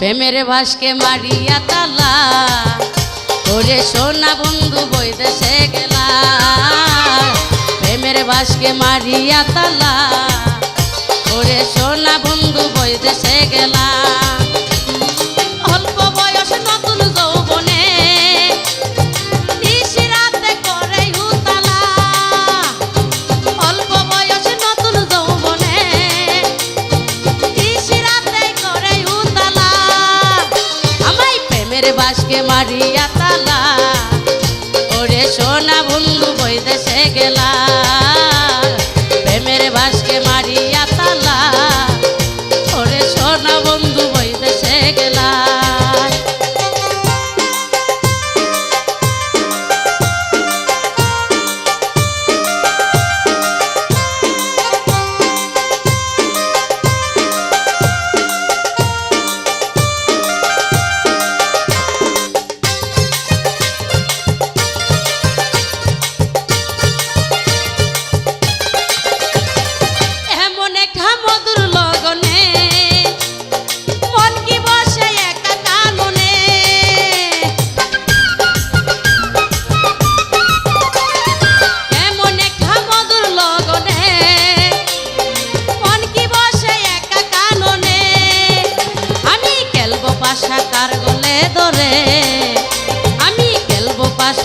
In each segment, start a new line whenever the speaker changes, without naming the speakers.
প্রেমের ভাসকে মারিয়া তালা ওরে সোনা বন্ধু বৈদেশে গেলা প্রেমের ভাসকে মারিয়া তালা ওরে সোনা বন্ধু বৈদেশে গেলা অল্প বয়স নতুন যৌবনে নিশিরাতে করে উতালা অল্প বয়স নতুন যৌবনে নিশিরাতে করে উতালা আমায় প্রেমের ভাসকে মারিয়া তালা ওরে সোনা বন্ধু বৈদেশে গেলা প্রেমের ভাসকে মারিয়া তালা ওরে সোনা বন্ধু বৈদেশে গেলা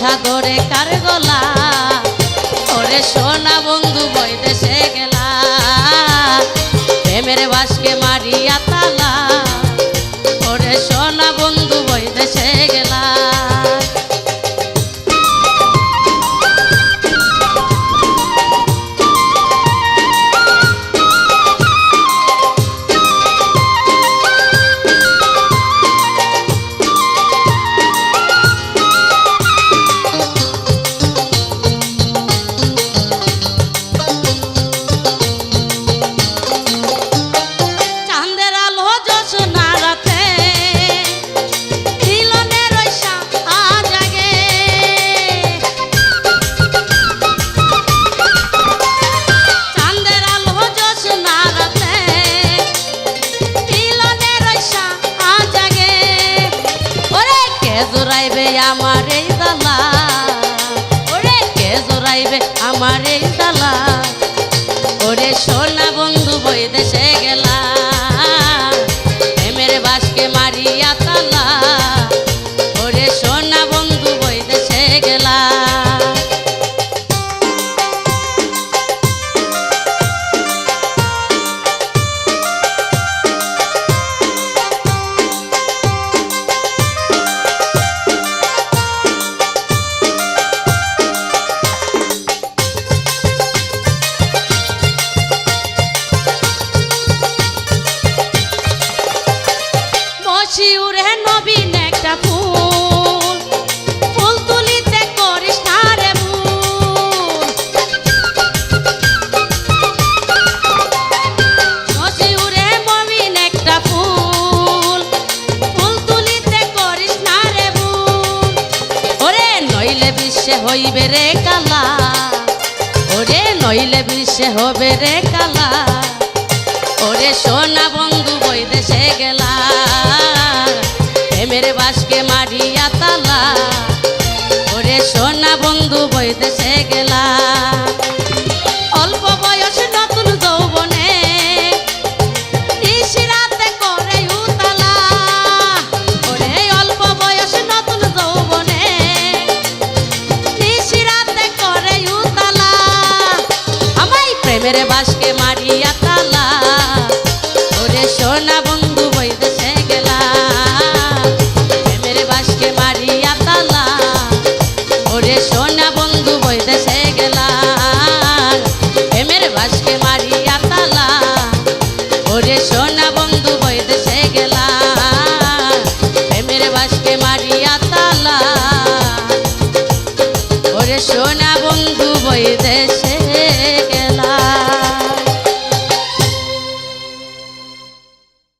সাগরে কার গলা ওরে সোনা বন্ধু বৈদেশে গেলা প্রেমের ভাসকে মারিয়া তালা ওরে সোনা বন্ধু বৈদেশে গেলা জোরাইবে আমার এই জ্বালা ওরে কে জোরাইবে আমার এই জ্বালা ওরে সোনা বন্ধু বৈদেশে গেলা প্রেমের ভাসকে মারিয়া তালা ওরে সোনা বন্ধু বৈদেশে গেলা শিউরে নবীন একটা ফুল ফুল তুলিতে করিস না রে ভুল শিউরে নবীন একটা ফুল ফুল তুলিতে করিস না রে ভুল ওরে নইলে বিশ্বে হইবে রে কালা ওরে নইলে বিশ্বে হবে রে কালা ওরে সোনা বন্ধু বৈদেশে গেলা প্রেমের ভাসকে মারিয়া তালা ওরে সোনা বন্ধু বৈদেশে গেলা অল্প বয়স নতুন যৌবনে নিশিরাতে করে উতালা ওরে অল্প বয়স নতুন যৌবনে নিশিরাতে করে উতালা আমায় প্রেমের ভাসকে মারিয়া তালা ওরে সোনা বন্ধু বৈদেশে গেলা প্রেমের ভাসকে মারিয়া তালা ওরে সোনা বন্ধু বৈদেশে গেলা প্রেমের ভাসকে মারিয়া তালা ওরে সোনা বন্ধু বৈদেশে গেলা প্রেমের ভাসকে মারিয়া তালা ওরে সোনা বন্ধু বৈদেশে